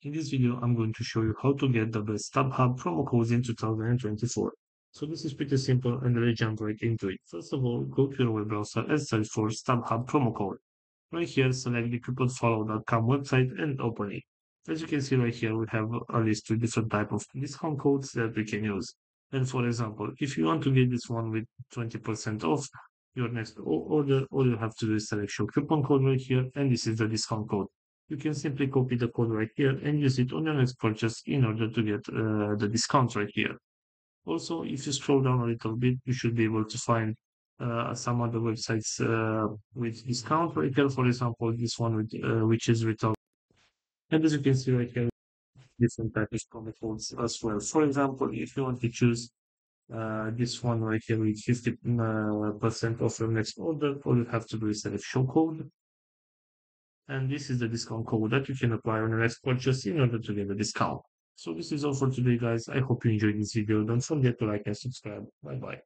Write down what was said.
In this video, I'm going to show you how to get the best Stubhub promo codes in 2024. So this is pretty simple and let's jump right into it. First of all, go to your web browser and search for Stubhub promo code. Right here, select the couponfollow.com website and open it. As you can see right here, we have a list with different type of discount codes that we can use. And for example, if you want to get this one with 20% off your next order, all you have to do is select your coupon code right here, and this is the discount code. You can simply copy the code right here and use it on your next purchase in order to get the discount right here. Also, if you scroll down a little bit, you should be able to find some other websites with discount right here. For example, this one with which is retail. And as you can see right here, different types of promo codes as well. For example, if you want to choose this one right here with 50% off your next order, all you have to do is select show code. And this is the discount code that you can apply on your next purchase in order to get a discount. So this is all for today, guys. I hope you enjoyed this video. Don't forget to like and subscribe. Bye bye.